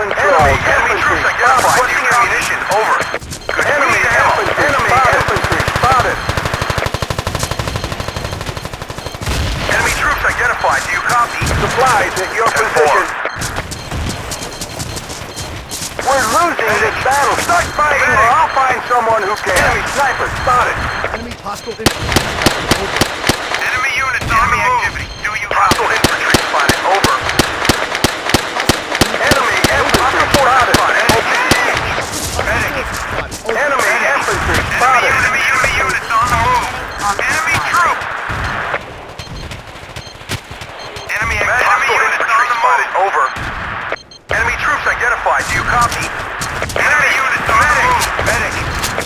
control. Enemy troops identified. Requesting ammunition. Over. Enemy infantry spotted. Enemy troops identified. Do you copy? Supplies at your position. We're losing this battle. Start fighting or I'll find someone who can. Enemy sniper spotted. Enemy hostile infantry. Enemy units on the activity. Do you hostile infantry spotted? Over. Enemy infantry spotted. Medic. Enemy infantry spotted. Enemy units on the move. Enemy troops. Enemy infantry spotted. Over. Enemy troops identified. Do you copy? Enemy units on the move. Medic.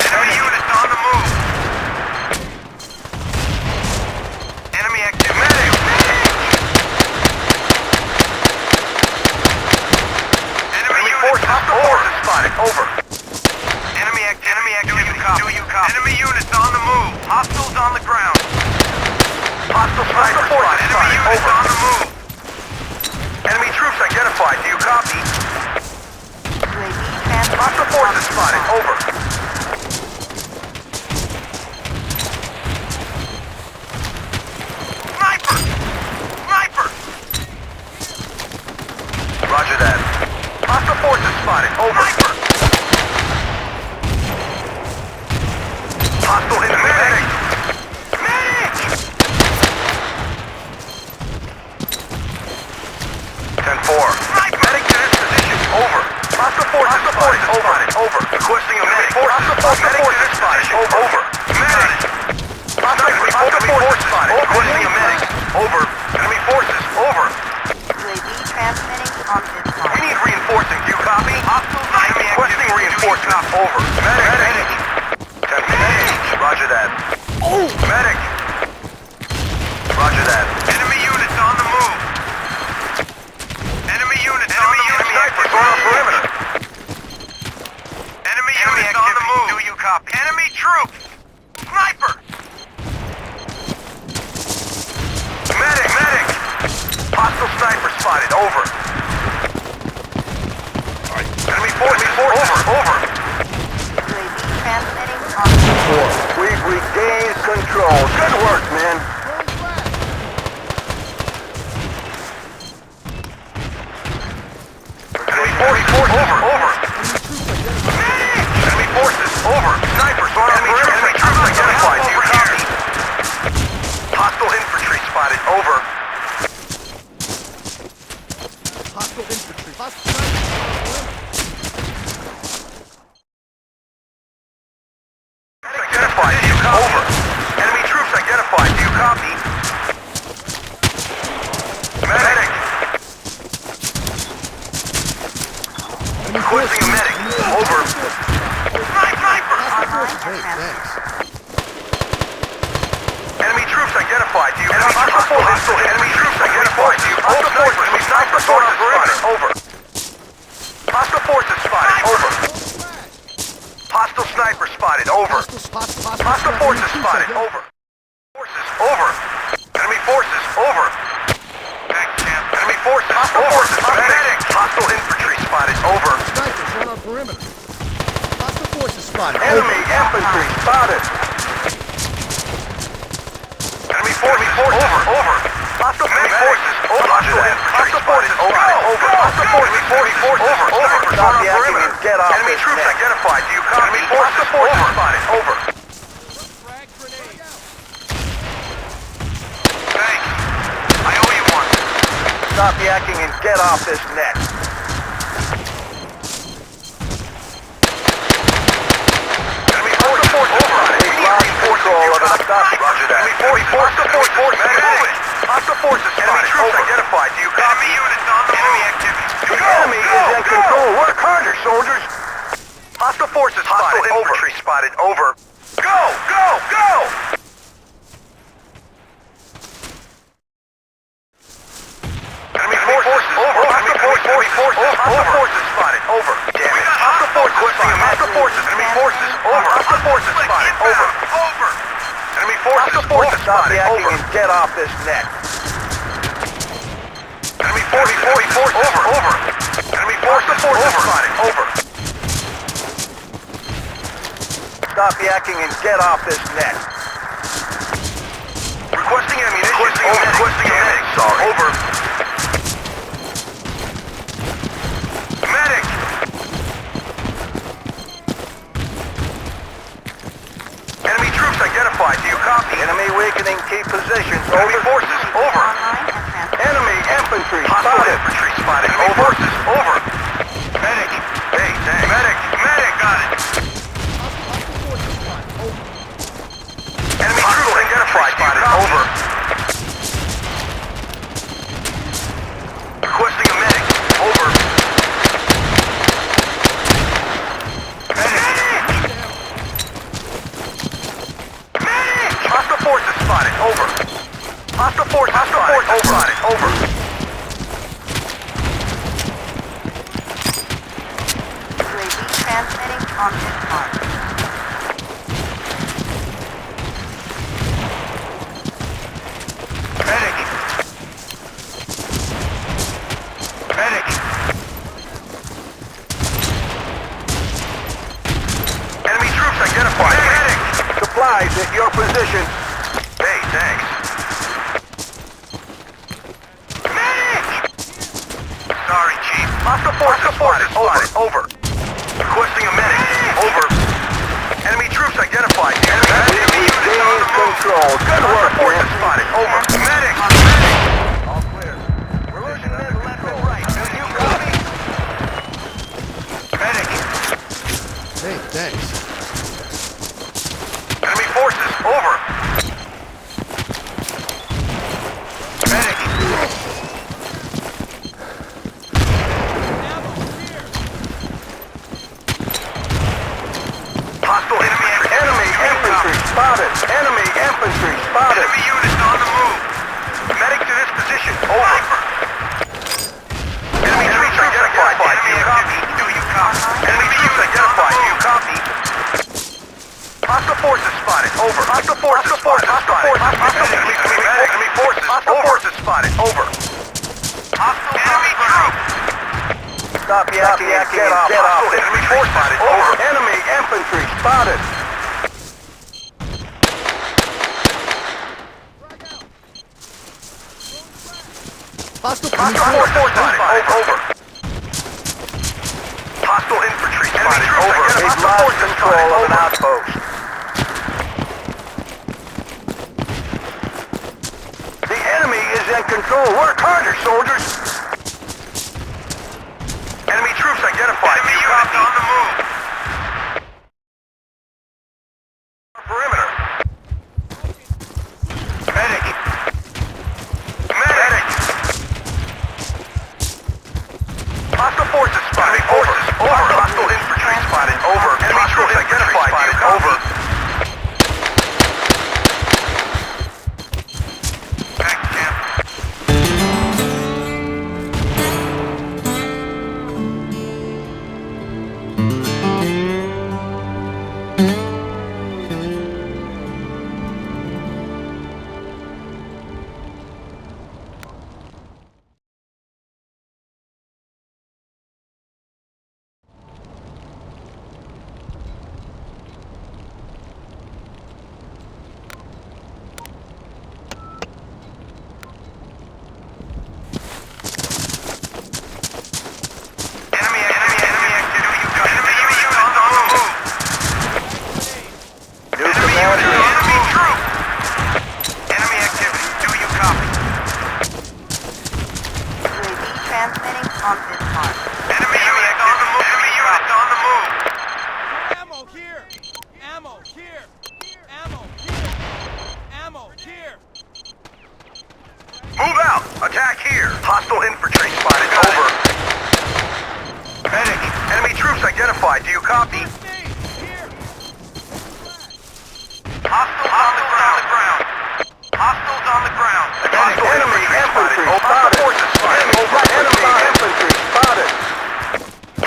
Enemy units on the move. Enemy active. Medic. Enemy forces spotted. Over. Enemy activity. Do you copy? Enemy units on the move. Hostiles on the ground. Hostile sniper spotted. Enemy units on the move. Enemy troops identified. Do you copy? Hostile forces spotted. Over. Sniper! Sniper! Roger that. Hostile forces spotted. Over. Sniper! Hostile in the medic! Medic! 10-4. Medic to this position. Over. Hostile forces spotted. Over. Requesting a medic. Hostile forces spotted. Over. Medic. Hostile forces spotted. Requesting a medic. Over. Enemy forces. Over. UAV transmitting on this line. We need reinforcing. Do you copy? Hostile enemy requesting reinforcement. Over. Medic. 10-4. Roger that. Oh! Medic. Roger that. Enemy units on the move. Enemy units on the move. Snipers on the perimeter. Enemy units on the move. Do you copy? Enemy troops. Sniper. Medic. Hostile sniper spotted. Over. Enemy forces. Over. UAV transmitting on this line. We've regained control. Good work, men. Enemy forces. Over. Enemy forces. Over. Snipers on the perimeter. Enemy troops identified. Do you copy? Hostile infantry spotted. Over. Hostile infantry. Identified. Do you copy? Over. Enemy troops identified. Do you copy? Medic. Requesting a medic. Over. Sniper. Hey, thanks. Enemy troops identified. Do you copy? Hostile enemy troops identified. Do you hostile forces? Enemy sniper forces spotted. Over. Hostile forces spotted. Over. Hostile sniper spotted. Over. Hostile forces spotted. Over. Forces. Over. Enemy forces. Over. Thanks, champ. Enemy forces. Hostile forces. Medic. Hostile infantry spotted. Over. Snipers on our perimeter. Hostile forces spotted. Enemy infantry spotted. Enemy forces. Over. Hostile forces. Hostile forces. Over. Hostile forces. Over. Stop the acting and get off. Enemy troops identified. Do you copy? Enemy forces. Spotted. Over. Thanks. I owe you one. Stop the acting and get off this net. Enemy forces. Over. We lost control of it. Roger that. Enemy forces. Hostile forces. Enemy troops identified. Do you copy? Enemy units on the enemy activity. The enemy is in control. Work harder, soldiers. Hostile forces spotted. Hostile infantry spotted. Over. Go! Enemy forces. Over. Hostile forces spotted. Over. Damn it. Hostile forces spotted. Hostile forces. Enemy forces. Over. Hostile forces spotted. Over. Enemy forces. Stop the acting and get off this net. Enemy forces. Over. Enemy forces. Over. Stop yakking and get off this net. Requesting ammunition. Requesting ammunition. Sorry. Over. Medic! Enemy troops identified. Do you copy? Enemy weakening key positions. Enemy forces. Over. Online and transmitting. Enemy infantry spotted. Infantry spotted. Enemy forces. Over. Medic. Hey, thanks. Medic. Medic. Got it. Hostile forces spotted. Over. Enemy troops identified. Spotted. Over. Requesting a medic. Over. Medic. Medic. Hostile forces spotted. Over. Hostile forces spotted. Over. UAV transmitting on this mark. Medic. Medic. Enemy troops identified. Medic. Supplies at your position. Hey, thanks. Medic. Sorry, Chief. Hostile forces spotted. Over. Requesting a medic. Over. Enemy troops identified. Enemy units on the move. Control. Good work. Forces spotted. Over. Medic. All clear. We're losing men left and right. Do you copy? Medic. Hey, thanks. Enemy forces. Over. Medic. Hostile enemy infantry spotted. Enemy infantry spotted. Enemy units on the move. Medic to this position. Over. Enemy troops identified. Do you copy? Do you copy? Enemy troops identified. Do you copy? Hostile forces spotted. Over. Hostile forces spotted. Enemy forces. Hostile forces spotted. Over. Hostile enemy troops. Stop yakking and get off. Enemy force spotted. Over. Enemy infantry spotted. Hostile Force spotted. Over. Hostile infantry spotted. Over. We've lost control of an outpost. The enemy is in control. Work harder, soldiers. Enemy troops identified. Enemy units on the move. Perimeter. Medic. Medic. Hostile forces spotted. Over. Hostile infantry spotted. Over. Enemy troops identified. Over. Back camp. Enemy activity. Enemy units on the move. Enemy troop. Enemy activity. Do you copy? UAV transmitting on this mark. Enemy units on the move. Enemy units on the move. Ammo here! Ammo here! Ammo here! Ammo here! Move out. Attack here. Hostile infantry spotted. Over. Medic. Enemy troops identified. Do you copy? Here! Hostiles on the ground. Hostiles on the ground. Enemy infantry spotted. Forces spotted. Over. Enemy infantry spotted.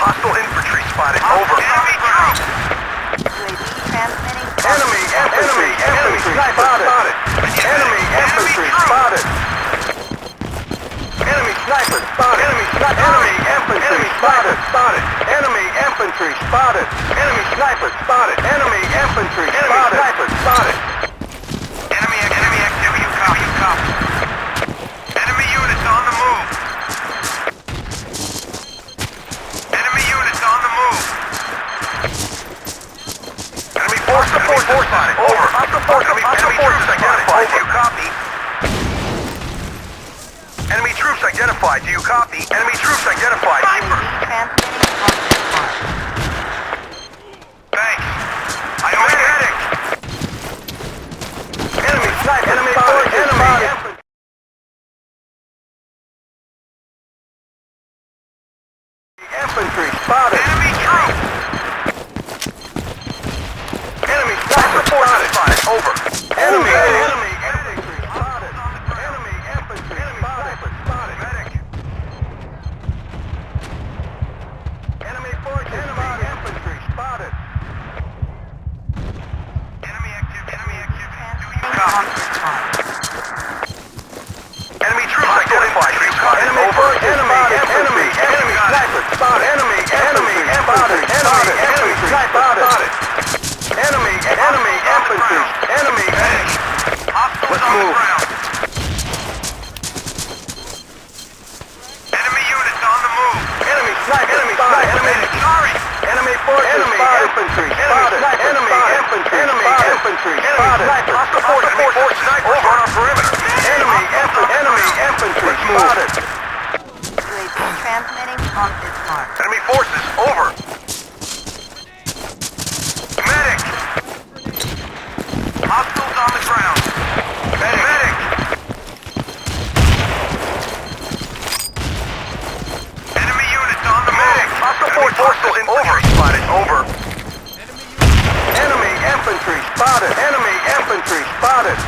Hostile infantry spotted. Over. Enemy troops. UAV transmitting on Enemy infantry spotted. Enemy infantry spotted. Enemy sniper spotted. Enemy sniper. Enemy infantry spotted. Spotted. Enemy infantry spotted. Enemy sniper spotted. Enemy infantry spotted. Sniper spotted. Enemy activity. You copy. Enemy units on the move. Enemy units on the move. Enemy force spotted. Over. Hostile forces identified. Do you copy? Enemy troops identified. Do you copy? Enemy troops identified. UAV transmitting on this mark. Thanks. I am medic. Enemy sniper. Enemy forces. Enemy infantry spotted. Enemy troops. Enemy sniper spotted. Over. Enemy infantry spotted. Enemy infantry spotted. Medic. Enemy forces. Enemy infantry spotted. Enemy activity. Transmitting on this mark. Enemy troops identified. Enemy forces. Enemy sniper spotted. Enemy spotted. Enemy spotted. Enemy infantry. Enemy. Let's move. Enemy units on the move. Enemy sniper. Sorry. Enemy forces. Enemy infantry spotted. Enemy infantry. Spotted. Hostile forces. Snipers on our perimeter. Enemy infantry spotted. UAV transmitting on this mark. Enemy forces over. Medic. Hostiles on the ground. Medic. Enemy units on the move. Hostile forces over. Spotted. Over. Enemy infantry spotted. Enemy infantry spotted.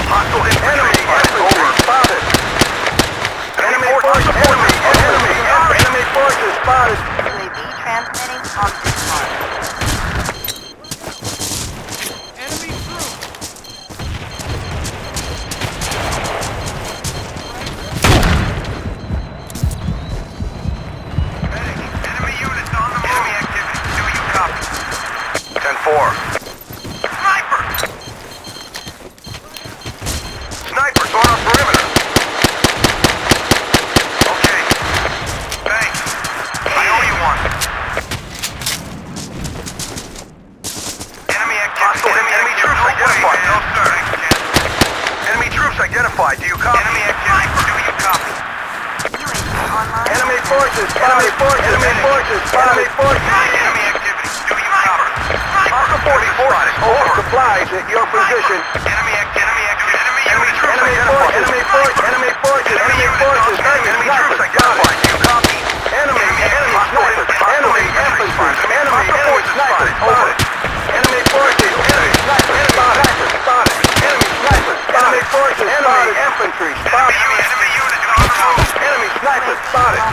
Hostile enemy infantry spotted. Enemy forces. Enemy forces spotted. UAV transmitting on this mark. Enemy troops. Enemy units on the move. Enemy activity. Do you copy? 10-4. Sniper! Snipers on our perimeter. Okay. Thanks. I owe you one. Enemy activity. Enemy troops identified. No, sir. Enemy troops identified. Do you copy? Enemy activity. Do you copy? UAV online. Enemy forces. Enemy forces. Enemy activity. Do you copy? Hostile forces. Over. Supplies at your position. Enemy activity. Enemy troops identified. Enemy forces. Enemy troops identified. Do you copy? Enemy snipers. Enemy infantry. Enemy snipers. Over. Enemy forces. Enemy snipers. Spotted. Enemy snipers. Enemy forces. Enemy infantry. Spotted. Enemy units on the move. Enemy snipers. Spotted.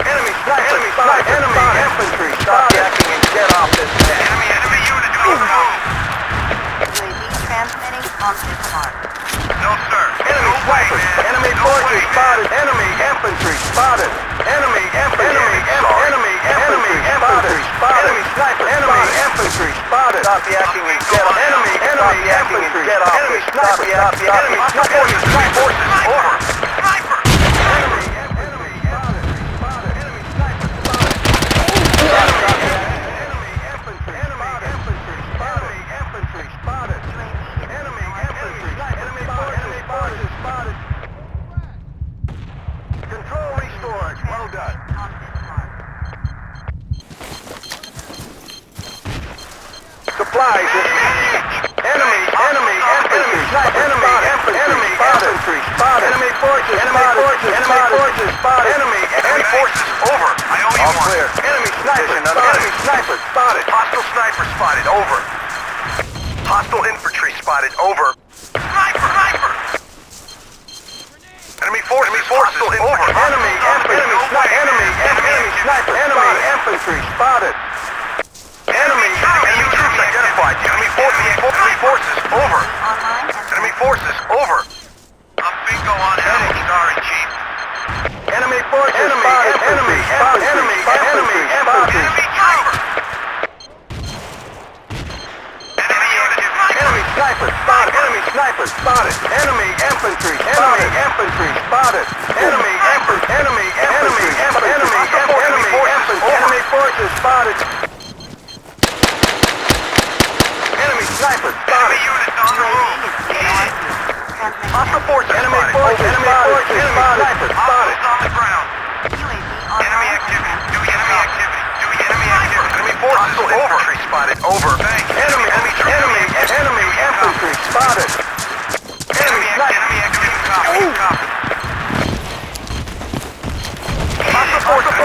Enemy snipers. Spotted. Enemy infantry. Stop yakking and get off this net. Enemy units on the move. UAV transmitting on this mark. No, sir. Enemy snipers. Enemy forces spotted. Enemy infantry spotted. Enemy infantry spotted. Enemy snipers. Enemy infantry spotted. Stop yakking and get off. Enemy infantry. Get off. Enemy snipers. Stop yakking. Forces. Over. Sniper. Enemy infantry spotted. Enemy snipers spotted. Enemy infantry. Enemy infantry spotted. Enemy infantry. Enemy forces spotted. Control restored. Well done. On this mark. Supplies. Enemy infantry spotted. Enemy forces spotted. Enemy forces over. I owe you one. Clear. Enemy snipers spotted. Hostile sniper spotted. Over. Hostile infantry spotted. Over. Sniper. Enemy forces over. Enemy sniper. Enemy infantry spotted. Enemy troops identified. identified you. Enemy forces, over. Online and Enemy forces, over. I'm bingo on enemy. Sorry, Chief. Enemy forces, enemy infantry, enemy trooper. Enemy sniper, spotted. Enemy sniper, spotted. Enemy infantry, spotted. Enemy forces, spotted. Enemy sniper, spotted. Enemy units on the move. Hostile forces, enemy forces, sniper, spotted. On the ground. Enemy activity. Doing enemy activity. Enemy forces over. Spotted. Over. Enemy infantry spotted. Enemy activity. Copy. Hostile forces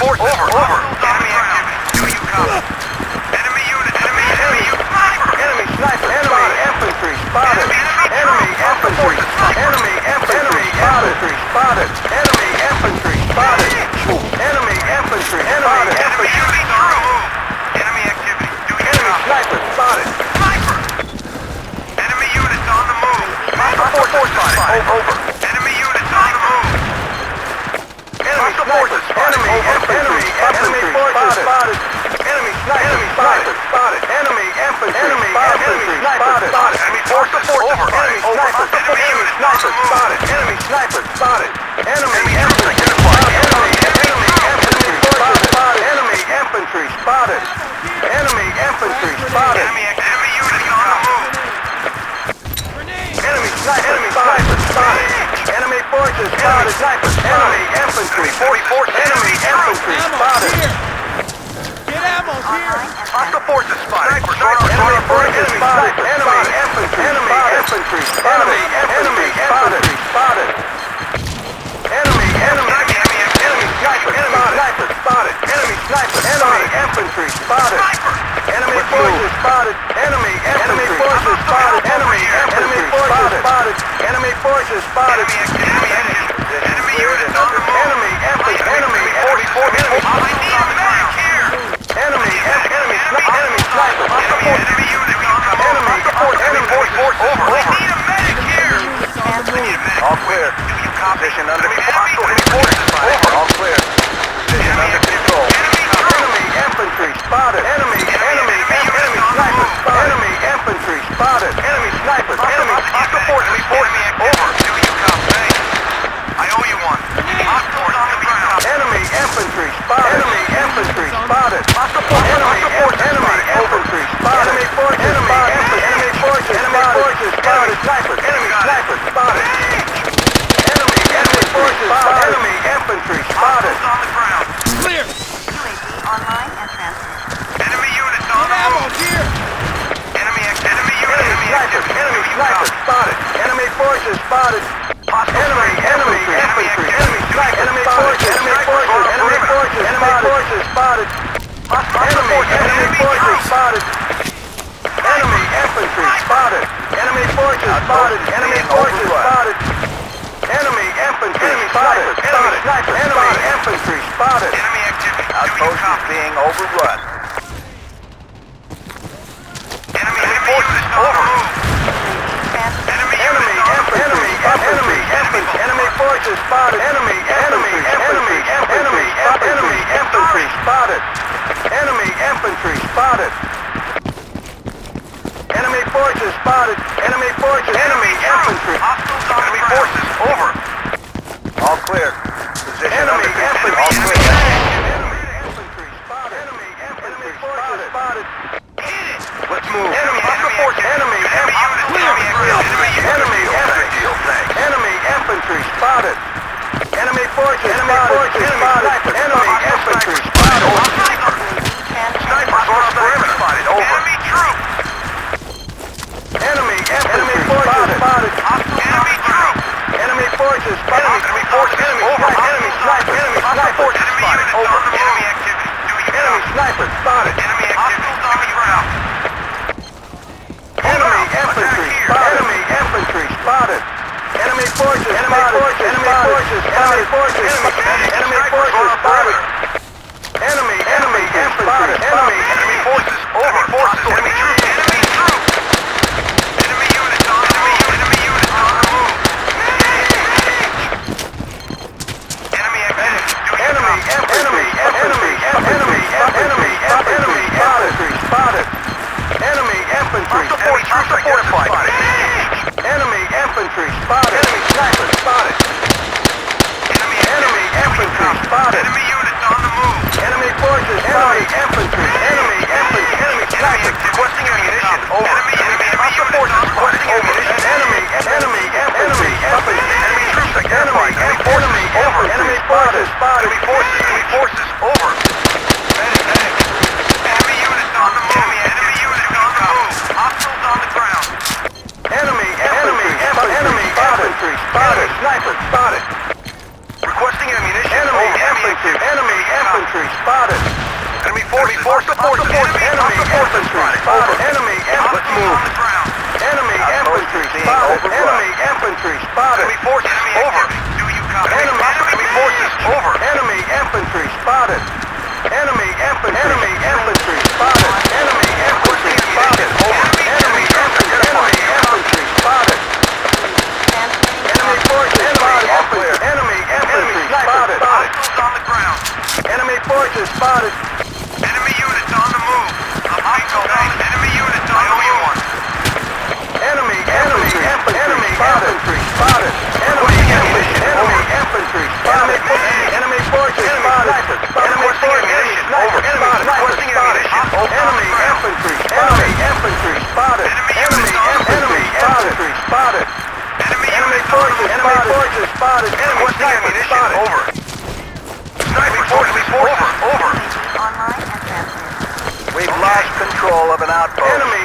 over. Enemy activity. Do you copy? Enemy unit. Enemy sniper. Enemy infantry spotted. Enemy infantry spotted. Enemy infantry spotted. Enemy infantry spotted. Enemy infantry spotted. Enemy units on the move. Enemy activity. Enemy sniper spotted. Enemy units on the move. Hostile forces spotted. Over. Enemy units on the move. Enemy forces spotted. Enemy forces spotted. Enemy sniper spotted. Enemy infantry spotted. Enemy forces over. Enemy sniper spotted. Enemy sniper spotted. Enemy infantry spotted. Enemy infantry spotted. Enemy infantry spotted. Enemy units on the move. Enemy sniper spotted. Enemy forces spotted. Enemy infantry. Enemy infantry spotted. Get ammo here! Hostile forces spotted. Enemy forces spotted. Enemy infantry. Enemy infantry spotted. Enemy infantry spotted. Enemy sniper spotted. Enemy sniper. Enemy infantry spotted. Enemy forces spotted. Enemy forces spotted. Enemy forces spotted. Enemy forces spotted. Enemy units on the move. Enemy forces. I need a medic here. Enemy sniper. Enemy units on the move. Enemy force over. I need a medic here. All clear. Position under control. Enemy forces over. All clear. Position under control. Enemy infantry spotted. Enemy sniper spotted. Enemy infantry spotted. Enemy sniper. Hostile forces over. Do you copy? I owe you one. Hostile forces on the ground. Enemy infantry spotted. Enemy infantry spotted. Hostile forces. Enemy infantry spotted. Enemy forces spotted. Enemy forces spotted. Enemy sniper spotted. Enemy forces spotted. Enemy infantry spotted. On the ground. Clear! UAV online and transmitting. Enemy units on Get the ammo move. here! Enemy sniper spotted. Enemy forces spotted. Enemy infantry. Enemy forces spotted. Enemy forces spotted. Enemy infantry spotted. Enemy forces spotted. Enemy forces spotted. Enemy infantry spotted. Enemy infantry spotted. Enemy activity. Outpost is being overrun. Enemy forces over. Enemy forces spotted. Enemy infantry spotted. Enemy infantry spotted. Enemy forces spotted. Enemy forces. Enemy infantry. Enemy forces over. All clear. Position enemy infantry. All clear. Enemy infantry spotted. Enemy forces spotted. Let's move. Enemy forces. Enemy infantry spotted. Enemy forces spotted. Enemy infantry spotted. Snipers on perimeter spotted. Over. Enemy troops. Enemy forces spotted. Enemy troops. Enemy forces spotted. Enemy forces over. Enemy sniper. Enemy forces spotted. Over. Enemy activity. Enemy sniper spotted. Enemy activity. On the ground. Enemy infantry spotted. Enemy infantry spotted. Enemy forces spotted. Enemy forces spotted. Enemy forces spotted. Enemy infantry spotted. Enemy forces over. Enemy troops. Enemy spotted. Requesting ammunition. Enemy infantry. Enemy infantry spotted. Enemy forces. Enemy infantry spotted. Enemy infantry. Let's move. Enemy infantry spotted. Enemy infantry spotted. Enemy forces over. Do you copy? Enemy forces over. Enemy infantry spotted. Enemy infantry. Enemy infantry spotted. Enemy infantry spotted. Over. Enemy infantry. Enemy infantry spotted. Enemy forces spotted. Enemy infantry spotted. Hostiles on the ground. Enemy forces spotted. Enemy units on the move. Enemy units on the move. Enemy infantry spotted. Enemy infantry spotted. Enemy forces spotted. Enemy forces over. Requesting ammunition. Enemy infantry. Enemy infantry spotted. Enemy infantry spotted. Enemy forces spotted. Requesting ammunition. Over. Sniper forces over. Online and transmitted. We've lost control of an outpost. Enemy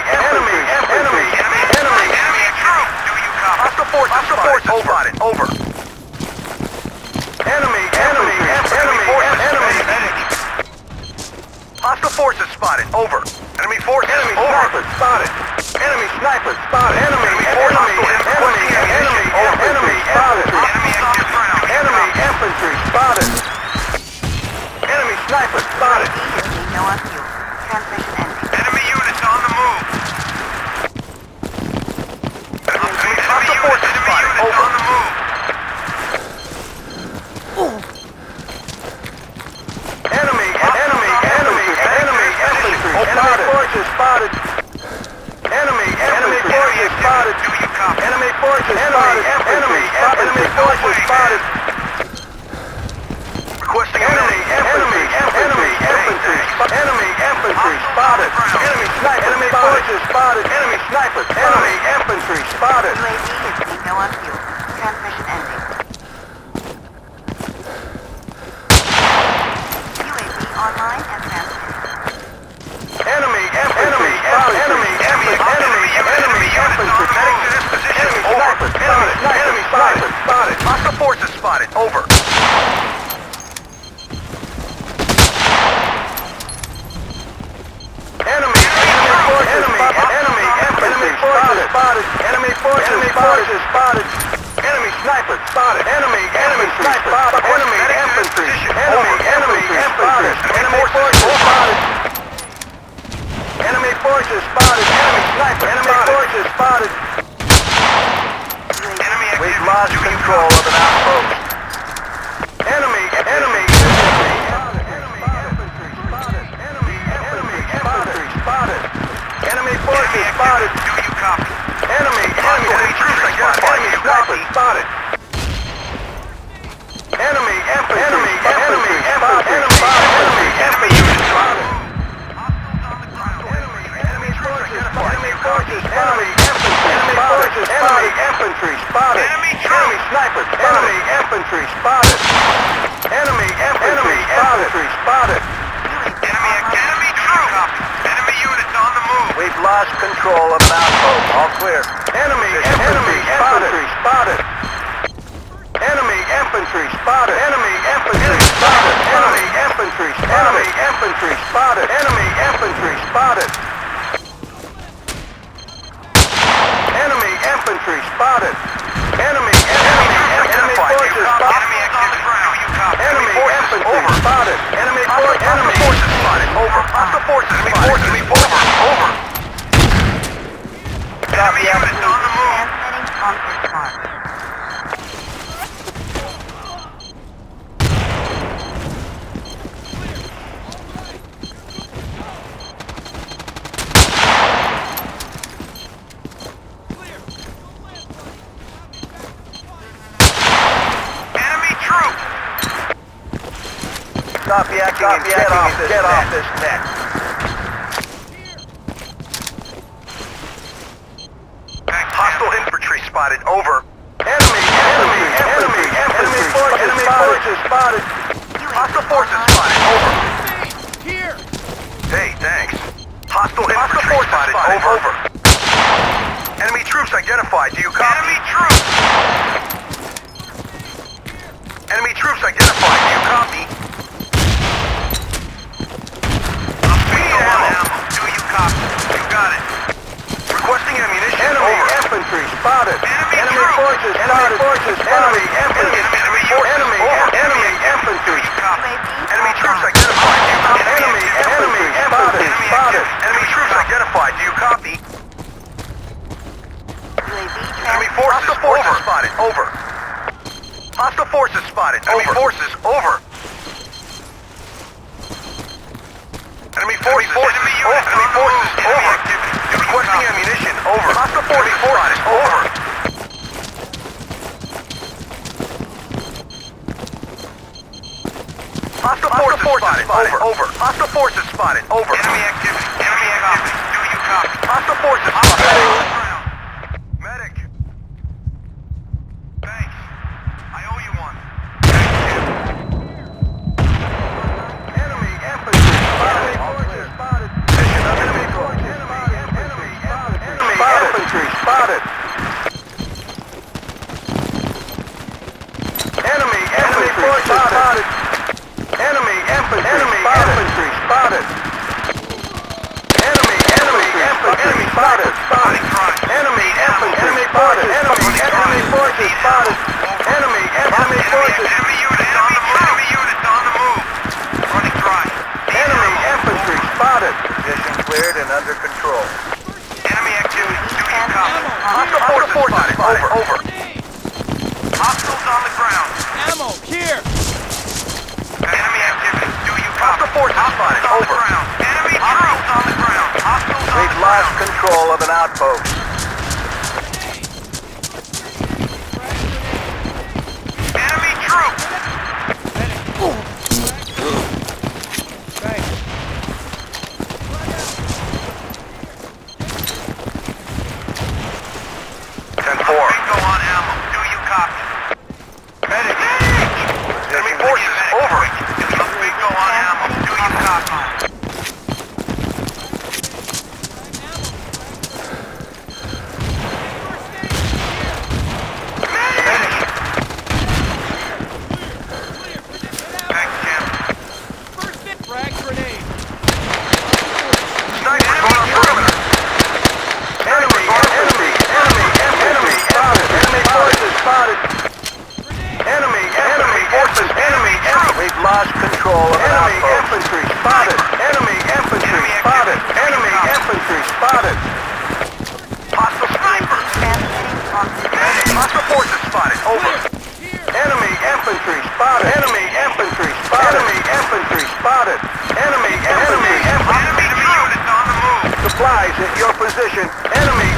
troop. Do you copy? Hostile forces spotted. Over. Enemy hostile forces spotted. Over. Enemy forces. Enemy snipers spotted. Enemy snipers spotted. Enemy spotted. Enemy infantry spotted. Enemy snipers spotted. Immediately no on fuel. Transmission ending. Enemy units on the move. Hostile forces spotted. Over. On the move. Enemy forces spotted. Enemy forces spotted. Do you copy? Enemy forces spotted. Enemy forces spotted. Requesting enemy infantry spotted. Enemy sniper. Enemy forces spotted. Enemy snipers. Enemy infantry spotted. UAV is being no on fuel. Transmission ending. UAV online and transmitted. Enemy infantry spotted. Enemy infantry. Heading to this position. Enemy sniper spotted. Hostile forces spotted. Over. Enemy forces spotted. Enemy sniper spotted. Enemy sniper spotted. Enemy infantry. Enemy infantry. Enemy forces spotted. Enemy forces spotted. Enemy sniper. Enemy forces spotted. We've lost control of an outpost. Enemy infantry spotted. Enemy spotted. Enemy forces spotted. Do you copy? Enemy troops identified. Enemy sniper spotted. Enemy infantry spotted. Enemy units spotted. Enemy forces spotted. Enemy infantry spotted. Enemy sniper. Enemy infantry spotted. Enemy infantry spotted. Enemy troop. Enemy units on the move. We've lost control of an outpost. All clear. Enemy infantry spotted. Enemy infantry spotted. Enemy infantry spotted. Enemy infantry spotted. Enemy infantry spotted. Enemy infantry spotted. Enemy forces spotted. Enemy infantry spotted. Enemy forces spotted. Over. Hostile forces. Enemy forces. Over. Enemy units on the move. Transmitting conflict mark. Enemy troop. Stop yakking and get off this neck. Hostile infantry spotted. Over. Enemy forces spotted. Hostile forces spotted. Over. Here! Hey, thanks. Hostile infantry spotted. Over. Enemy troops identified. Do you copy? Enemy troops. troops identified. Do you copy? We need ammo. Do you copy? You got it. Requesting ammunition. Enemy Over. infantry spotted. Enemy forces spotted. Enemy infantry. Enemy infantry. Enemy troops identified. Do you copy? Enemy spotted. Enemy troops identified. Do you copy? Enemy forces spotted. Over. Hostile forces spotted. Enemy forces over. Enemy forces over. Enemy forces over. Requesting ammunition. Over. Hostile forces spotted. Over. Hostile forces spotted. Over. Hostile forces spotted. Over. Enemy activity. Enemy activity. Do you copy? Hostile forces spotted. Medic. Thanks. I owe you one. Thank you. Enemy infantry spotted. Forces spotted. Enemy forces spotted. Enemy infantry spotted. Enemy infantry spotted. Enemy infantry spotted. Enemy infantry spotted. Enemy infantry spotted. Enemy forces spotted. Enemy forces. Enemy units on the move. Enemy units on the move. Running dry. Enemy infantry spotted. Position cleared and under control. Enemy activity. Do you copy? Hostile forces spotted. Over. Hostiles on the ground. Ammo, here! Enemy activity. Do you copy? Hostile forces spotted. Over. Enemy troops on the ground. Hostiles on We've the lost ground. control of an outpost. Enemy troops. Thanks. 10-4. Bingo on ammo. Do you copy? Medic. Enemy forces over. Bingo on ammo. Do you copy? Medic. Thanks, Jim. Frag grenade. Sniper on our perimeter. Enemy spotted. Enemy forces spotted. Enemy forces. We've lost control of an outpost. Infantry spotted. Enemy infantry spotted. Enemy infantry spotted. Hostile sniper. Hostile forces spotted. Over. Enemy infantry spotted. Enemy infantry spotted. Enemy infantry spotted. Enemy Enemy units on the move. supplies at your position. Enemy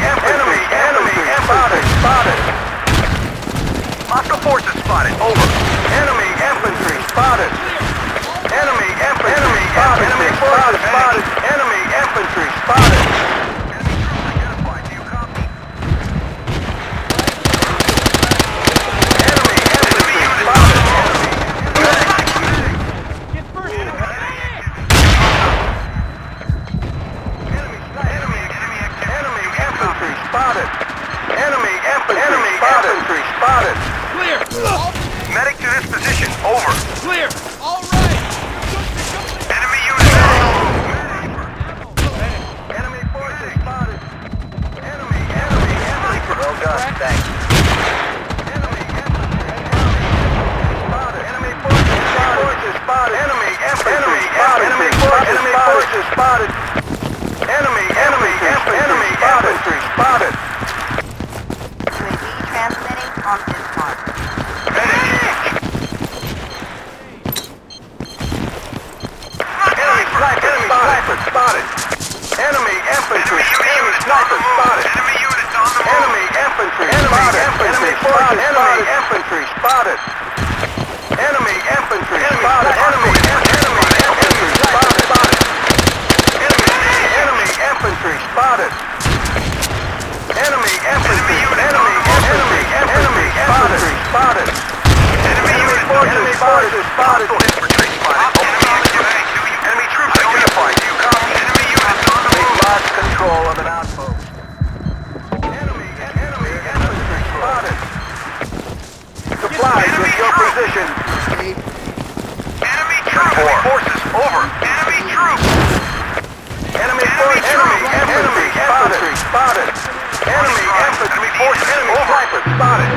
spotted. Hostile forces spotted. Over. Enemy infantry spotted. Enemy infantry spotted. Enemy forces spotted. Enemy infantry spotted. Enemy troops identified. Do you copy? Enemy infantry spotted. Get first. Enemy infantry spotted. Enemy infantry spotted. Clear. Medic to this position. Over. Clear. All right. Enemy units on the move. Enemy forces spotted. Enemy infantry. Well done. Thanks. Enemy spotted. Enemy forces spotted. Enemy infantry spotted. Enemy forces spotted. Enemy infantry spotted. UAV transmitting on this mark. Enemy sniper spotted. Enemy infantry. Enemy sniper spotted. Enemy units on the move. Enemy infantry spotted. Enemy forces spotted. Infantry spotted. Enemy infantry spotted. Enemy infantry spotted. Enemy infantry spotted. Enemy infantry. Enemy infantry spotted. Enemy forces spotted. Infantry spotted. Enemy troops identified. Do you copy? Enemy units on the We've move. lost control of an outpost. Enemy infantry spotted. Supplies at your position. Enemy forces, over. Enemy troops. Enemy infantry spotted. Enemy infantry forces, enemy sniper spotted.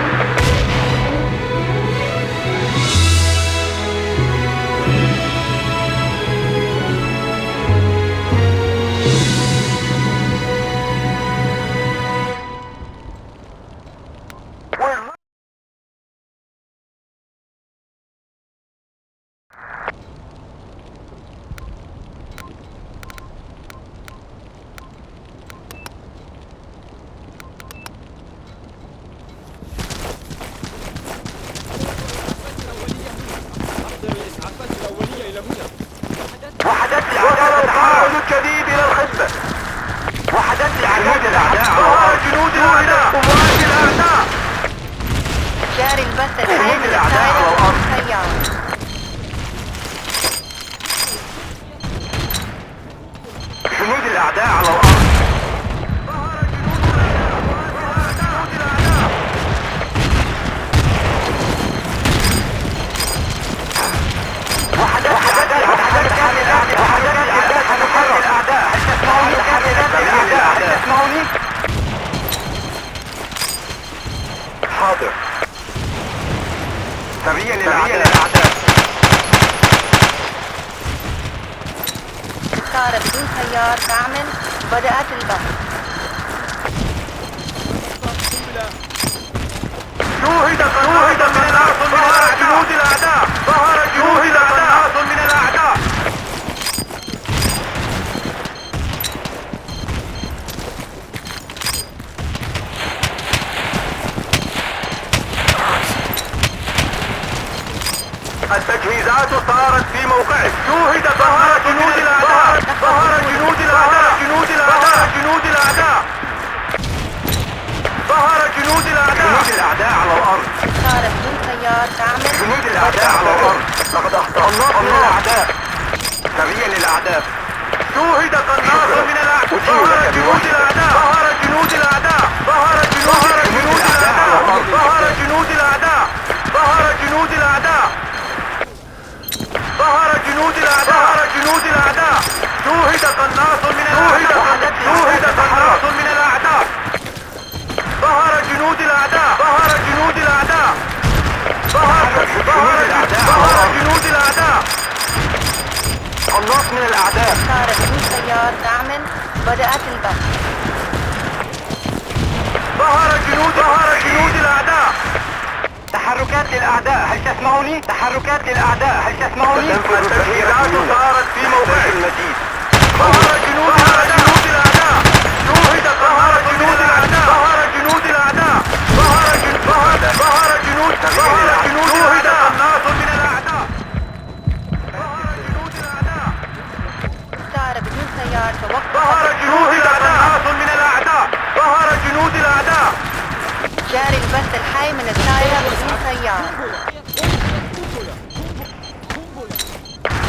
وحدات الأعداء الجديد إلى الخدمة. وحدات الأعداء ظهر جنود الأعداء قوات الأعداء. جاري البث الحي من الطائرة السيارة. جنود الأعداء على الأرض. حاضر. سريع للأعداء. طائرة بدون سيار تعمل. بدأت البث. شوهد من الأرض ظهر جنود الأعداء. ظهر جنود الأعداء من الأعداء. التجهيزات صارت في موقعه. شوهد ظهر جنود الأعداء. ظهر جنود الأعداء. جنود الأعداء. جنود الأعداء. ظهر جنود الأعداء. جنود الأعداء على الأرض. طائرة بدون سيار تعمل. جنود الأعداء على الأرض. لقد أخطأنا من الأعداء. سريع للأعداء. شوهد قناص من الأعداء. ظهر جنود الأعداء. ظهر جنود الأعداء. ظهر جنود الأعداء. ظهر جنود الأعداء. ظهر جنود الأعداء. ظهر جنود الأعداء. ظهر جنود الأعداء. شوهد قناص من الأعداء. شوهد قناص من الأعداء. ظهر جنود الأعداء. ظهر جنود الأعداء. ظهر جنود الأعداء. قناص من الأعداء. طائرة بدون سيار تعمل. بدأت البث. ظهر جنود الأعداء. تحركات للأعداء، هل تسمعوني؟ تحركات للأعداء، هل تسمعوني؟ التسهيلات صارت في موقع المديد. ظهر جنود الأعداء. شوهد ظهر جنود الأعداء. ظهر جنود الأعداء. ظهر جنود شوهد قناص من الأعداء. ظهر جنود الأعداء. طائرة بدون سيار توقفت. ظهر جنود قناص من الأعداء. ظهر جنود الأعداء. جاري البث الحي من الطائرة بدون سيار.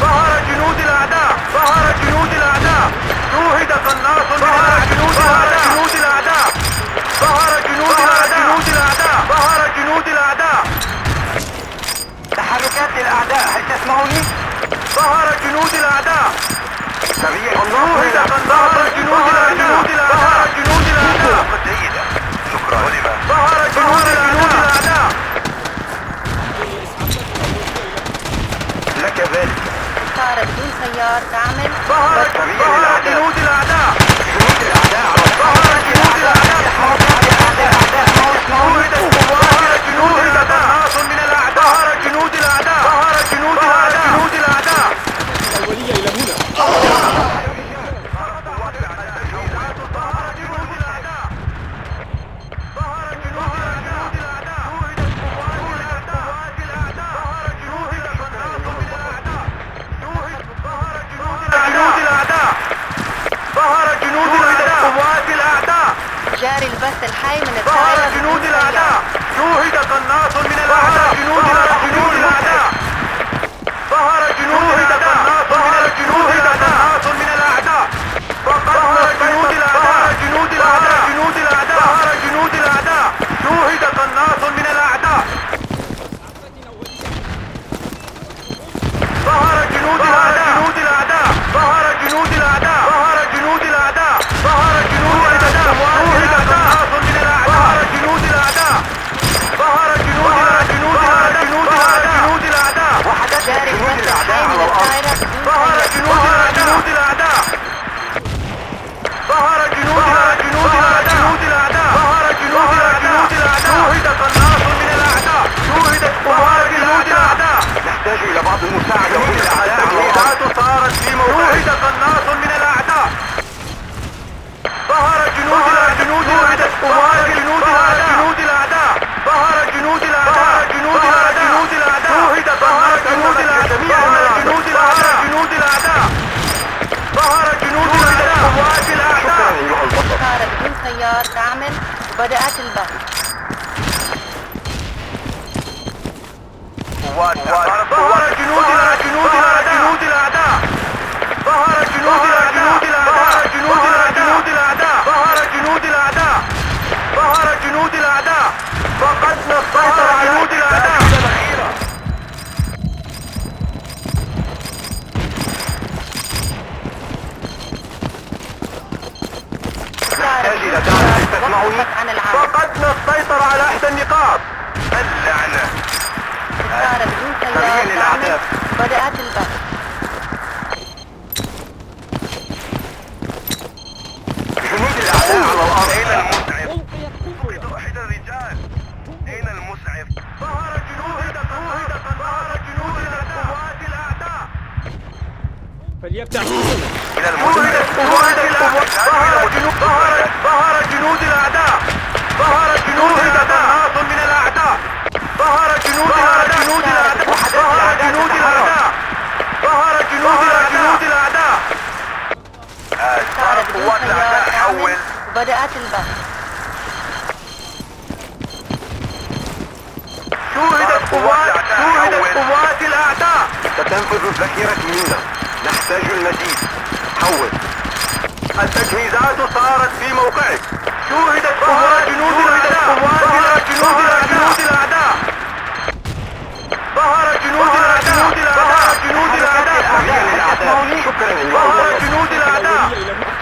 ظهر جنود الأعداء. ظهر جنود الأعداء. شوهد قناص من جنود الأعداء. ظهر جنود الأعداء. ظهر جنود الأعداء. تحركات للأعداء، هل تسمعوني؟ ظهر جنود الأعداء. سريع. شوهد قناص جنود الأعداء. ظهر جنود الأعداء. جيدة. شكرا. ظهر جنود الأعداء. لك ذلك. طائرة بدون سيار تعمل. ظهر جنود الأعداء. جنود الأعداء. ظهر جنود الأعداء. ظهر جنود الأعداء. قناص من الأعداء. ظهر جنود الأعداء. ظهر جنود الأعداء. الأولية إلى هنا. جاري البث الحي من ظهر الطائرة جنود بدون الأعداء. شوهد قناص من الأعداء. جنود الأعداء. ظهر جنود الأعداء. ظهر جنود الأعداء من الأعداء. ظهر جنود الأعداء. جنود الأعداء. جنود الأعداء. ظهر جنود الأعداء. شوهد قناص من الأعداء. ظهر جنود قوات جنود الأعداء. ظهر جنود الأعداء. جنود الأعداء. شوهد ظهر جنود الأعداء. جنود الأعداء. جنود الأعداء. ظهر جنود الأعداء. قوات الأعداء. طائرة بدون سيار تعمل وبدأت البحث. ظهر جنود الأعداء. جنود الأعداء. ظهر جنود الأعداء. جنود الأعداء. ظهر جنود الأعداء. ظهر جنود الأعداء. فقدنا السيطرة على جنود الأعداء. عن العمل. فقدنا السيطرة على إحدى النقاط. اللعنة. طائرة بدون سيار تعمل وبدأت البحث. جنود الأعداء على الأرض. أين المسعف؟ فقد أحد الرجال. أين المسعف؟ ظهر جنود قوات الأعداء. فليفتح إلى المسعف. ظهر جنود الأعداء. ظهر جنود الأعداء. ناص من الأعداء. ظهر جنود الأعداء. ظهر جنود الأعداء. ظهر جنود الأعداء. طائرة بدون قوات سيار الأعداء تعمل حول. وبدأت البحث. شوهدت قوات الأعداء. ستنفذ الذخيرة منا. نحتاج المزيد. حول. التجهيزات صارت في موقعك. شوهدت قوات جنود الأعداء. ظهر جنود الأعداء. ظهر جنود الأعداء. جنود الأعداء. شكرا. ظهر جنود الأعداء.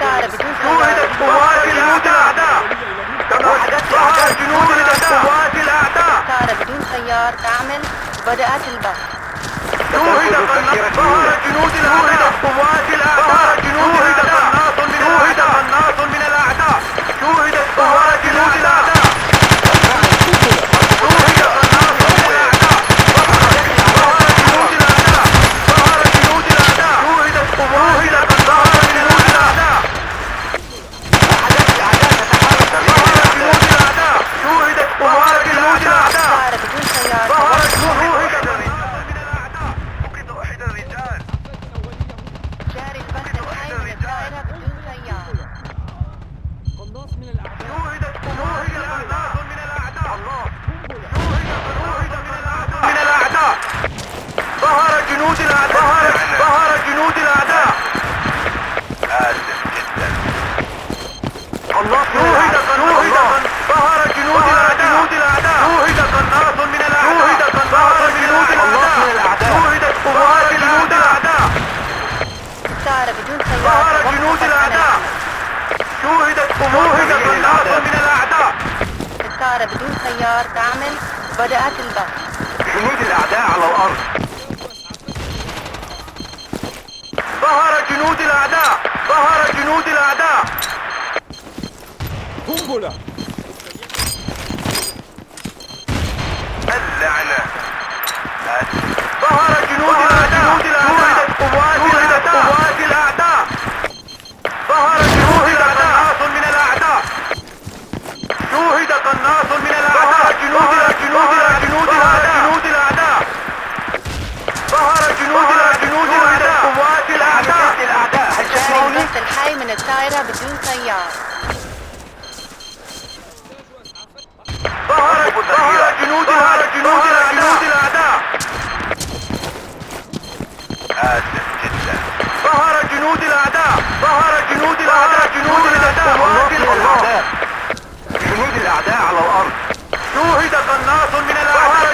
طائرة بدون شوهدت سيار. قوات جنود الأعداء. ظهر جنود قوات الأعداء. طائرة بدون سيار تعمل وبدأت البحث. ظهر جنود الأعداء. قوات الأعداء. جنود قناص من الأعداء. شوهدت قوات جنود الأعداء. طائرة بدون سيار. فقد أحد الرجال. جاري البحث الحي من الطائرة بدون سيار. قناص من الأعداء. من الأعداء. ظهر جنود الأعداء. ظهر جنود الأعداء. آسف جدا. الله. ظهر جنود الأعداء. شوهد قناص من الأعداء. ظهر جنود الأعداء. شوهدت قوات جنود الأعداء. طائرة بدون سيار. ظهر توقفت جنود عن الأعداء. العمل. شوهدت قناص من الأعداء. الطائرة بدون سيار تعمل وبدأت البحث. جنود الأعداء على الأرض. ظهر جنود الأعداء. ظهر جنود الأعداء. قنبلة. اللعنة. آسف. ظهر جنود الأعداء. شوهدت قوات الأعداء. ظهر جنود قناص من الأعداء. شوهد قناص من الأعداء. جنود الأعداء. ظهر جنود الأعداء. قوات الأعداء. جاري البحث الحي من الطائرة بدون سيار. ظهر جنود الأعداء. آسف جدا. ظهر جنود الأعداء. جنود الأعداء. جنود الأعداء على الأرض. شوهد قناص من الأعداء.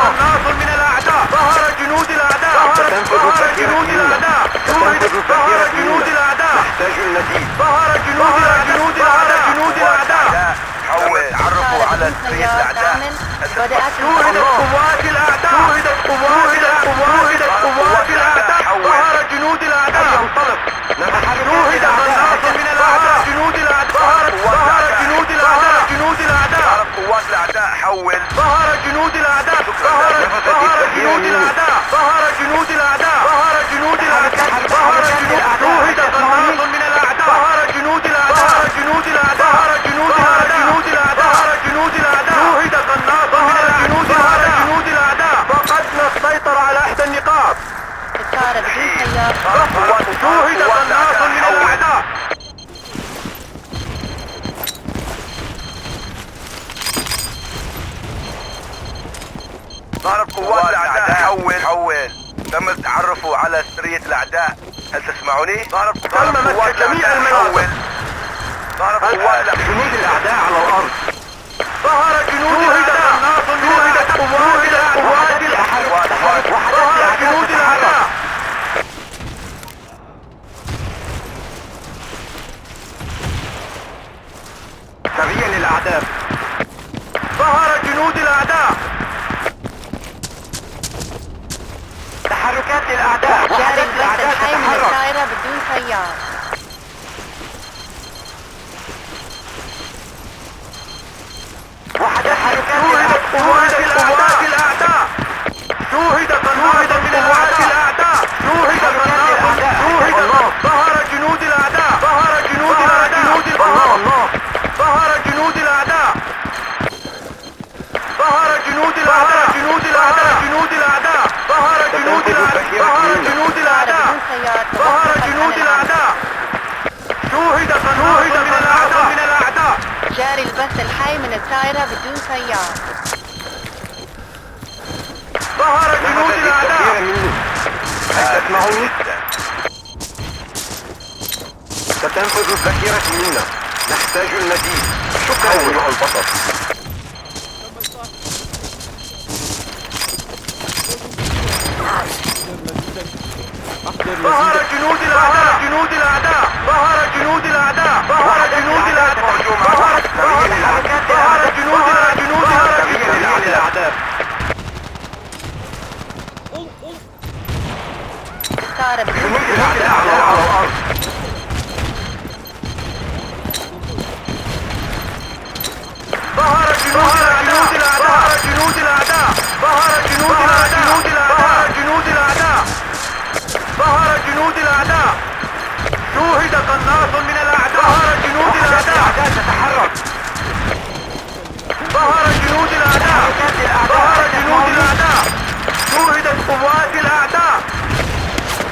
قناص من الأعداء. ظهر جنود الأعداء. ظهر جنود الأعداء. ظهر جنود الأعداء. نحتاج المزيد. ظهر جنود الأعداء. حول. تعرفوا على سرية الأعداء. بدأت شوهدت قوات الأعداء. شوهدت قوات الأعداء. ظهر جنود الأعداء. ينطلق. شوهد قناص من الأعداء. جنود الأعداء. ظهر جنود الأعداء. قوات الأعداء حول. ظهر جنود الأعداء. ظهر جنود الأعداء. ظهر جنود الأعداء. شوهد قناص من الأعداء. ظهر جنود الأعداء. طائرة بدون سيار. شوهد قناص من الأعداء. ضرب قوات الأعداء. حول. تم التعرف على سرية الأعداء. هل تسمعوني؟ ضرب قوات جميع المناطق. ضرب قوات جنود الأعداء على الأرض. ظهر جنود الأعداء. شوهدت قوات الأعداء. ظهر جنود الأعداء. سريا للأعداء. ظهر جنود الأعداء. تحركات للأعداء. جاري البث الحي من الطائرة بدون سيار. شوهدت قوات الأعداء. شوهد قناص من الأعداء. شوهد قناص. ظهر جنود الأعداء. ظهر جنود الأعداء. ظهر جنود الأعداء. ظهر جنود الأعداء. جنود الأعداء. جنود الأعداء. ظهر جنود الأعداء. ظهر جنود الأعداء. بدون سيار. ظهر جنود الأعداء. شوهد قناص من الأعداء. جاري البث الحي من الطائرة بدون سيار. ظهر جنود الأعداء. هل تسمعوني؟ ستنفذ الذخيرة منا. نحتاج المزيد. شكرا أيها البطل. ظهر جنود الأعداء. جنود الأعداء. ظهر جنود الأعداء. ظهر جنود الأعداء. ظهر جنود الأعداء. طائرة بدون جنود الأعداء على الأرض. ظهر جنود الأعداء. جنود الأعداء. ظهر جنود الأعداء. جنود الأعداء. ظهر جنود الأعداء. شوهد قناص من الأعداء. ظهر جنود الأعداء. تتحرك. ظهر جنود الأعداء. ظهر جنود الأعداء. شوهدت قوات الأعداء.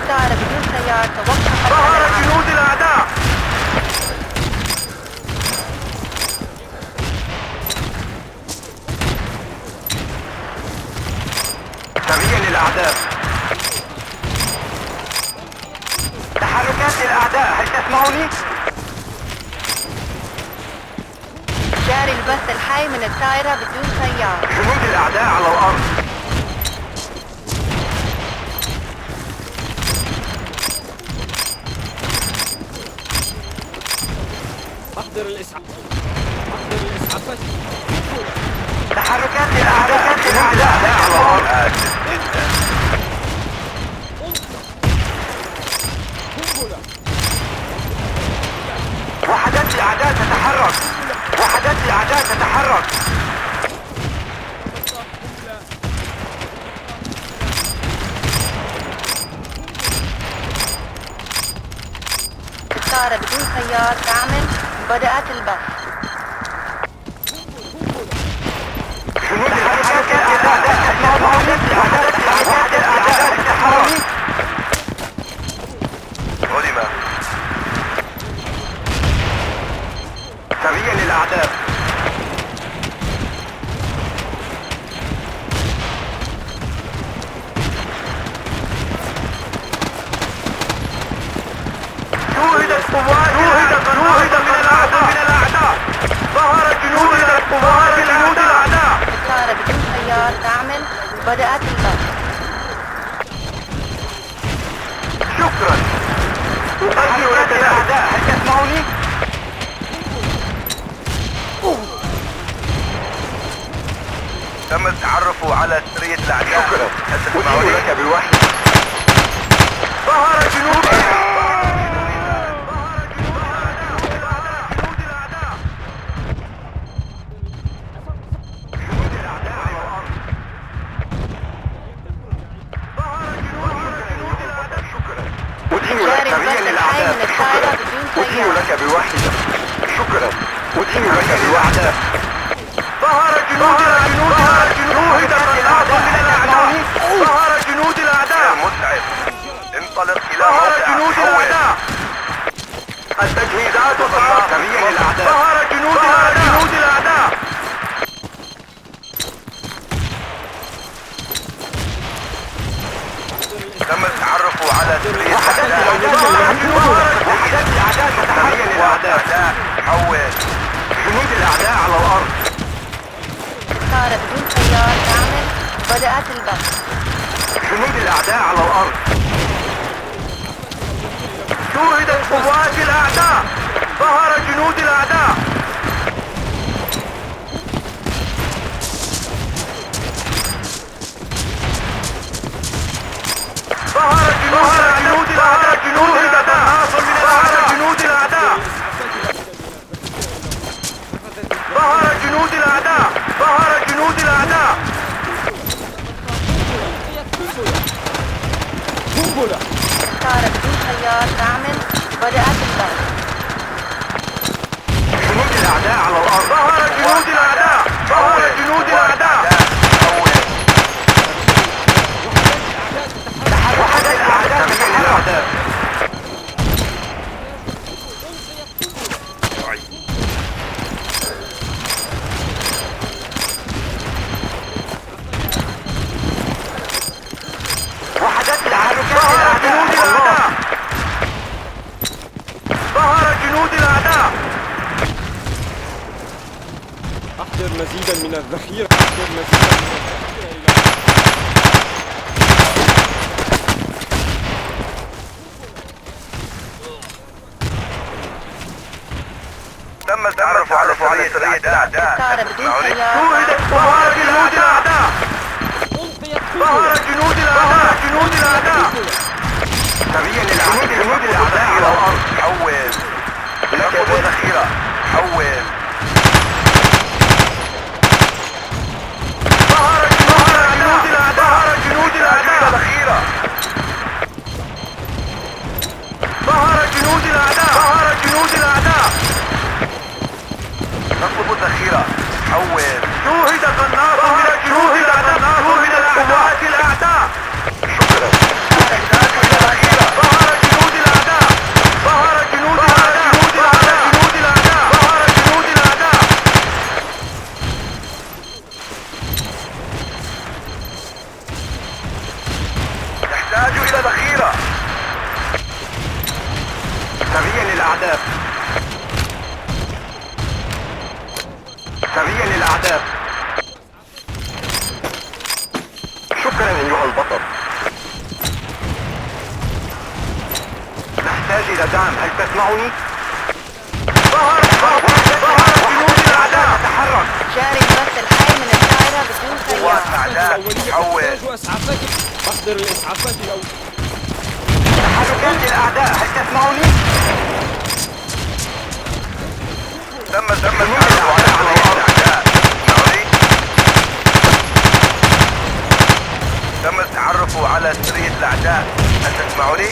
طائرة بدون سيار توقفت ظهر عن العمل. جنود الأعداء. سريا للأعداء. تحركات للأعداء. هل تسمعوني؟ جاري البث الحي من الطائرة بدون سيار. جنود الأعداء على الأرض. أحضر الإسعاف. تحركات للأعداء. جنود الأعداء على الأرض. وحدات الأعداء تتحرك. وحدات الأعداء تتحرك. الطائرة بدون سيار تعمل. بدأت البث. جنود الأعداء تتحرك. وحدات الأعداء تتحرك. علم. سريا للأعداء. شوهدت قوات من الأعداء. ظهر جنود الأعداء. الطائرة بدون سيار تعمل. بدأت البث. شكرا. أرجو لك الأعداء. هل تسمعوني؟ تم التعرف على سرية الأعداء. شكرا. هل أدين تسمعوني؟ لك بالوحي. ظهر جنود أدين لك جاري البث سريا الحي للأعداء. من الطائرة بدون أدين سيار. لك بالوحي. شكرا. أدين لك بالوحي. ظهر جنود الأعداء. ظهر جنود الأعداء. ظهر جنود الأعداء. متعب. تم التعرف على سرية وحدات الأعداء تتحرك الأعداء. حول جنود الأعداء على الأرض. طائرة بدون طيار تعمل. بدأت البث. جنود الأعداء على الأرض. شوهدت قوات الأعداء. ظهر جنود الأعداء. ظهر جنود الأعداء. ظهر جنود الأعداء. ظهر جنود الأعداء. ظهر جنود الأعداء. طائرة بدون طيار تعمل. بدأت البث. جنود الأعداء على الأرض. ظهر جنود الأعداء. ظهر جنود الأعداء. وحدت الأعداء تتحرك. وحدت الأعداء. ظهر جنود الأعداء. أحضر مزيدا من الذخيرة. أحضر مزيدا من الذخيرة. تم التعرف على سرية الأعداء. طائرة بدون طيار. شوهدت ظهر جنود الأعداء. ظهر جنود الأعداء. جنود الأعداء. سريا للعمود. جنود الأعداء على الأرض. حول لك ذخيرة. حول ظهر جنود الأعداء. ظهر جنود الأعداء. ذخيرة. ظهر جنود الأعداء. ظهر جنود الأعداء. نطلب الذخيرة. حول شوهد قناص من الجنود. شوهد قوات الأعداء. شكرا. نحتاج إلى ذخيرة. ظهر جنود الأعداء. ظهر جنود الأعداء. جنود الأعداء. ظهر جنود الأعداء. نحتاج إلى ذخيرة. سريا للأعداء. سريا للأعداء. شكرا أيها البطل. نحتاج إلى دعم. هل تسمعني؟ ظهر جنود الأعداء. تتحرك. جاري البث الحي من الطائرة بدون قوات طيار. أعداء. حول إسعافات. أحضر الإسعافات الأول. تحركات الأعداء. هل تسمعني؟ تم التعرف على سرية الأعداء. تسمعني؟ تم التعرف على سرية الأعداء. هل تسمعني؟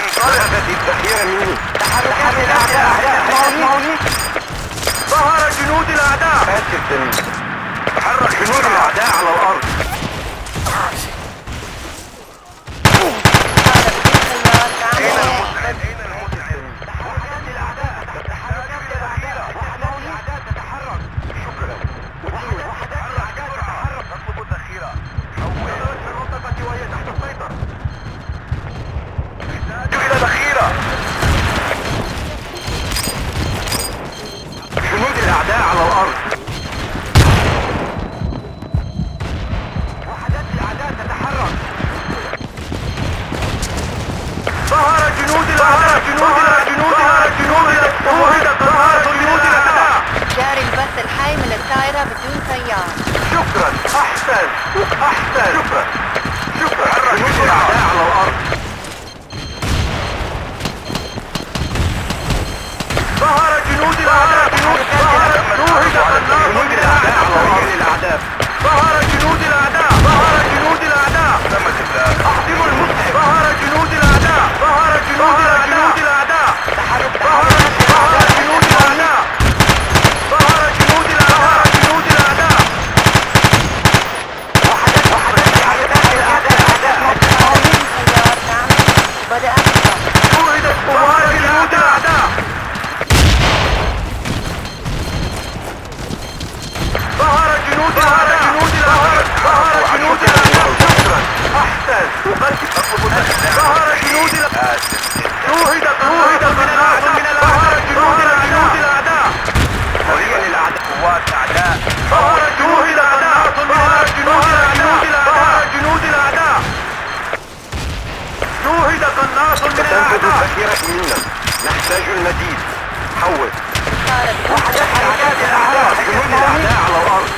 انطلقت الذخيرة مني. تحركات الأعداء. هل تسمعني؟ ظهر جنود الأعداء. آسف. تحرك جنود الأعداء على الأرض. طائرة بدون طيار أين تعمل. المسعد؟ أين المسعد؟ تحركات الأعداء. تحركات الأعداء. وحدات الأعداء تتحرك. شكرا. وحدات الأعداء تتحرك. نطلب الذخيرة. حول وصلت في المنطقة وهي تحت السيطرة. نحتاج إلى ذخيرة. جنود الأعداء على الأرض. وحدات الأعداء تتحرك. ظهر جنود الأعداء. جنود الأعداء. جاري البث الحي من الطائرة بدون طيار. شكرا. أحسن. شكرا. جنود الأعداء على الأرض. ظهر جنود الأعداء. جنود الأعداء على الأرض. ظهر جنود الأعداء. تم الإبلاغ. أحضروا المسعف. ظهر جنود الأعداء. ظهر جنود الأعداء. ظهر جنود الأعداء. ظهر جنود الأعداء. وحدات الأعداء. بدون طيار تعمل. بدأت البث. شوهدت قوات جنود الأعداء. ظهر جنود الأعداء. نحتاج المزيد. حول. صارت وحدات حركات الأعداء. جنود الأعداء على الأرض.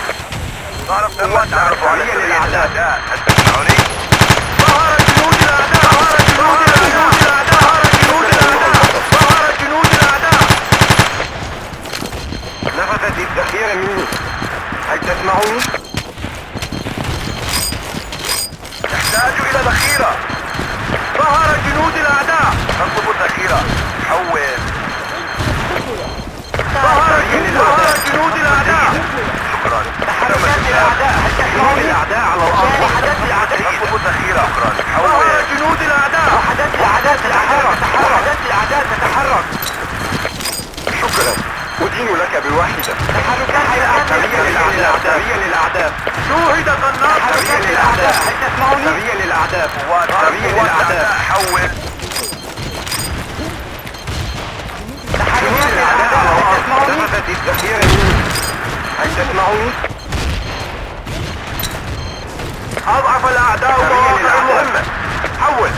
صارت قوات تعرف على سريع سبيل للأعداء. الأعداء. هل تسمعني؟ ظهر جنود الأعداء. ظهر جنود الأعداء. ظهر جنود الأعداء. ظهر جنود الأعداء. نفذت الذخيرة مني. هل تسمعوني؟ نحتاج إلى ذخيرة. ظهر جنود الأعداء. نطلب الذخيرة. حول. ظهر جنود الأعداء. شكرا. تحركات الأعداء. هل تسمعوني؟ الأعداء على الأرض. وحدات الأعداء. نطلب الذخيرة. شكرا. ظهر حول. جنود الأعداء. وحدات الأعداء تتحرك. وحدات الأعداء تتحرك. شكرا. أدين لك بالواحدة. تحركات الأعداء. سريع للأعداء. سريع للأعداء. شوهد قناص. سريع للأعداء. هل تسمعوني؟ سريع للأعداء. سريع للأعداء. حول. تحركات الأعداء على الأرض. نفذت الذخيرة مني. هل تسمعوني؟ أضعف الأعداء مواقع المهمة. حول.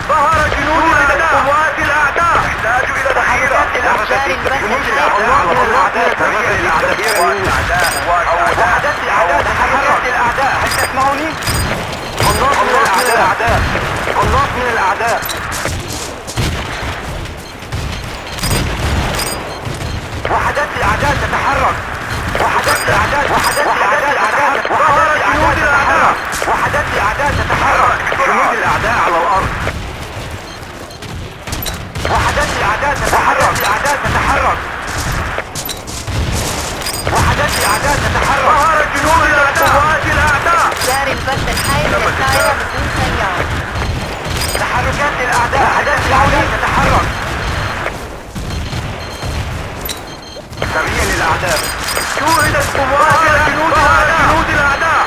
ظهر جنود الأعداء. قوات الأعداء. نحتاج إلى ذخيرة. مجاري البث جنود الحي الأعداء على الأرض. سريع للأعداء. قوات الأعداء. وحدات الأعداء. تحركات الأعداء. هل تسمعوني؟ قناص من الأعداء. قناص من الأعداء. وحدات الأعداء تتحرك. وحدات الأعداء. وحدات الأعداء. ظهر جنود الأعداء. وحدات الأعداء تتحرك. جنود الأعداء على الأرض. وحدات الأعداء تتحرك. الأعداء تتحرك. وحدات الأعداء تتحرك. ظهر جنود الأعداء. قوات الأعداء. جاري البث الحي من الطائرة بدون سيارة. تحركات الأعداء. وحدات الأعداء تتحرك. سريع للأعداء. شوهدت قوات جنود الأعداء.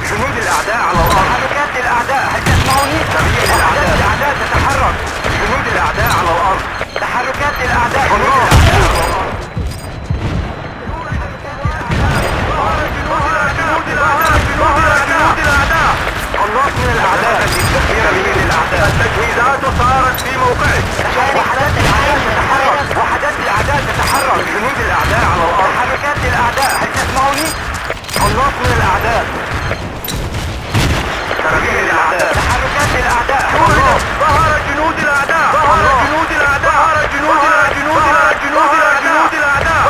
جنود الأعداء على الأرض. تحركات الأعداء. هل تسمعوني؟ سريع للأعداء. الأعداء تتحرك. جنود الأعداء على الأرض. تحركات الأعداء. جنود الأعداء على الأرض. جنود الأعداء. قناص من الأعداء. سريع للأعداء. التجهيزات صارت في موقعك. وحدات الأعداء تتحرك. وحدات الأعداء تتحرك. جنود الأعداء على الأرض. تحركات الأعداء. هل تسمعوني؟ قناص من الأعداء. سريع للأعداء. تحركات الأعداء. ظهر جنود الأعداء. ظهر جنود الأعداء. ظهر جنود الأعداء. جنود الأعداء.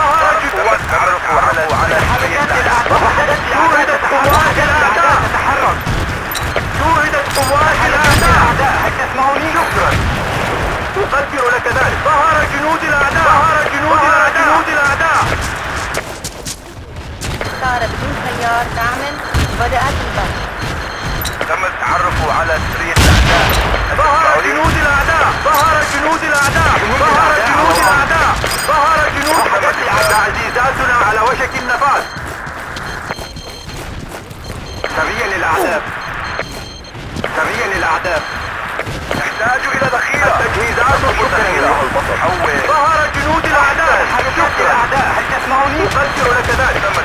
قوات تعرفوا على تحركات الأعداء. وحدات الأعداء. قوات الأعداء تتحرك. شوهدت قوات الأعداء. هل تسمعوني؟ شكرا. أقدر لك ذلك. ظهر جنود الأعداء. ظهر جنود الأعداء. طائرة بدون سيار تعمل. بدأت البث. تم التعرف على سرية الأعداء. ظهر جنود الأعداء. ظهر جنود الأعداء. ظهر جنود الأعداء. ظهر جنود الأعداء. تعزيزاتنا على وشك النفاذ. سريع للأعداء. سريع للأعداء. نحتاج إلى ذخيرة. التجهيزات ذخيرة. حول. ظهر جنود الأعداء. تحركات الأعداء. هل تسمعوني؟ أقدر لك ذلك. تم